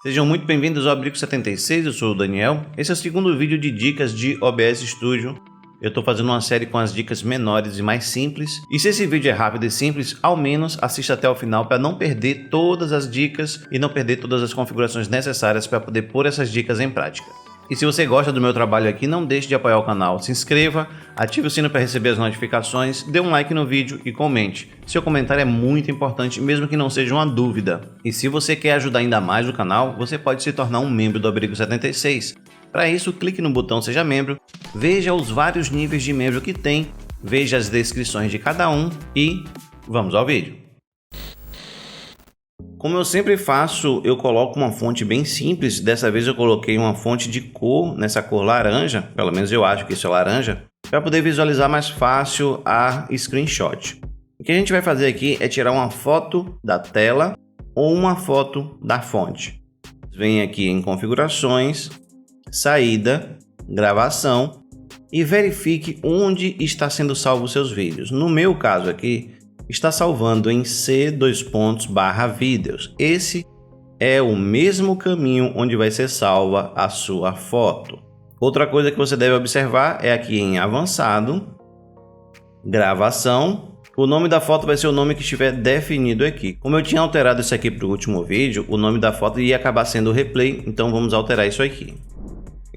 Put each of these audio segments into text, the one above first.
Sejam muito bem-vindos ao Abrigo 76, eu sou o Daniel. Esse é o segundo vídeo de dicas de OBS Studio. Eu estou fazendo uma série com as dicas menores e mais simples. E se esse vídeo é rápido e simples, ao menos assista até o final para não perder todas as dicas e não perder todas as configurações necessárias para poder pôr essas dicas em prática. E se você gosta do meu trabalho aqui, não deixe de apoiar o canal. Se inscreva, ative o sino para receber as notificações, dê um like no vídeo e comente. Seu comentário é muito importante, mesmo que não seja uma dúvida. E se você quer ajudar ainda mais o canal, você pode se tornar um membro do Abrigo 76. Para isso, clique no botão Seja Membro, veja os vários níveis de membro que tem, veja as descrições de cada um e vamos ao vídeo. Como eu sempre faço, eu coloco uma fonte bem simples. Dessa vez eu coloquei uma fonte de cor, nessa cor laranja, pelo menos eu acho que isso é laranja, para poder visualizar mais fácil a screenshot. O que a gente vai fazer aqui é tirar uma foto da tela ou uma foto da fonte. Vem aqui em configurações, saída, gravação e verifique onde está sendo salvo os seus vídeos. No meu caso aqui, está salvando em c:\vídeos. Esse é o mesmo caminho onde vai ser salva a sua foto. Outra coisa que você deve observar é aqui em avançado, gravação. O nome da foto vai ser o nome que estiver definido aqui. Como eu tinha alterado isso aqui para o último vídeo, o nome da foto ia acabar sendo replay, então vamos alterar isso aqui.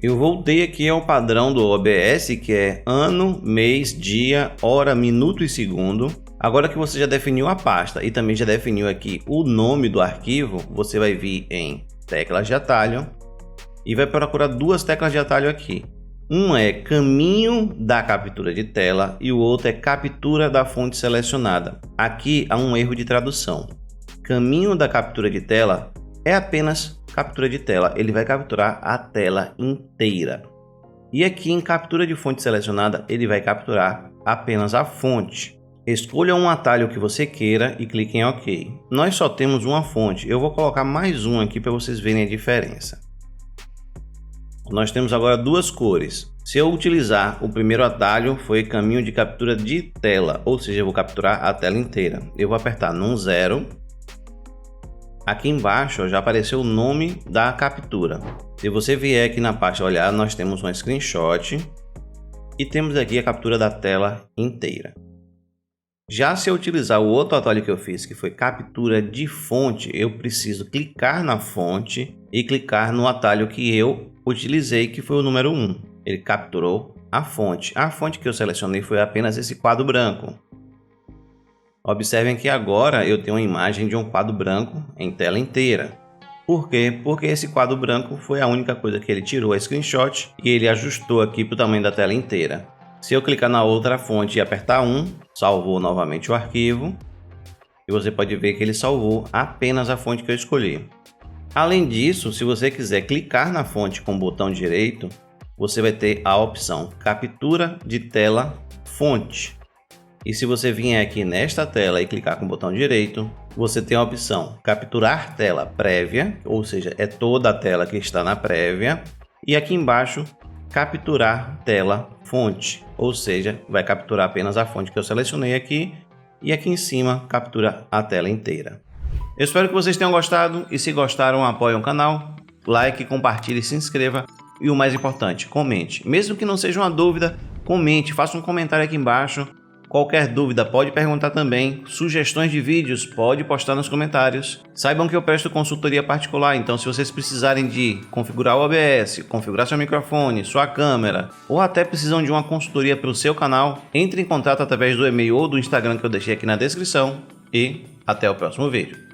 Eu voltei aqui ao padrão do OBS, que é ano, mês, dia, hora, minuto e segundo. Agora que você já definiu a pasta e também já definiu aqui o nome do arquivo, você vai vir em teclas de atalho e vai procurar duas teclas de atalho aqui. Uma é caminho da captura de tela e o outro é captura da fonte selecionada. Aqui há um erro de tradução. Caminho da captura de tela é apenas captura de tela, ele vai capturar a tela inteira. E aqui em captura de fonte selecionada, ele vai capturar apenas a fonte. Escolha um atalho que você queira e clique em OK. Nós só temos uma fonte, eu vou colocar mais um aqui para vocês verem a diferença. Nós temos agora duas cores. Se eu utilizar o primeiro atalho, foi caminho de captura de tela, ou seja, eu vou capturar a tela inteira. Eu vou apertar num 0. Aqui embaixo já apareceu o nome da captura. Se você vier aqui na pasta olhar, nós temos uma screenshot e temos aqui a captura da tela inteira. Já se eu utilizar o outro atalho que eu fiz, que foi captura de fonte, eu preciso clicar na fonte e clicar no atalho que eu utilizei, que foi o número 1. Ele capturou a fonte. A fonte que eu selecionei foi apenas esse quadro branco. Observem que agora eu tenho uma imagem de um quadro branco em tela inteira. Por quê? Porque esse quadro branco foi a única coisa que ele tirou a screenshot e ele ajustou aqui para o tamanho da tela inteira. Se eu clicar na outra fonte e apertar 1, salvou novamente o arquivo. E você pode ver que ele salvou apenas a fonte que eu escolhi. Além disso, se você quiser clicar na fonte com o botão direito, você vai ter a opção captura de tela fonte. E se você vier aqui nesta tela e clicar com o botão direito, você tem a opção capturar tela prévia, ou seja, é toda a tela que está na prévia. E aqui embaixo, capturar tela fonte, ou seja, vai capturar apenas a fonte que eu selecionei aqui e aqui em cima captura a tela inteira. Eu espero que vocês tenham gostado e se gostaram, apoiem o canal, like, compartilhe, se inscreva e o mais importante, comente. Mesmo que não seja uma dúvida, comente, faça um comentário aqui embaixo. Qualquer dúvida pode perguntar também, sugestões de vídeos pode postar nos comentários. Saibam que eu presto consultoria particular, então se vocês precisarem de configurar o OBS, configurar seu microfone, sua câmera, ou até precisam de uma consultoria para o seu canal, entre em contato através do e-mail ou do Instagram que eu deixei aqui na descrição e até o próximo vídeo.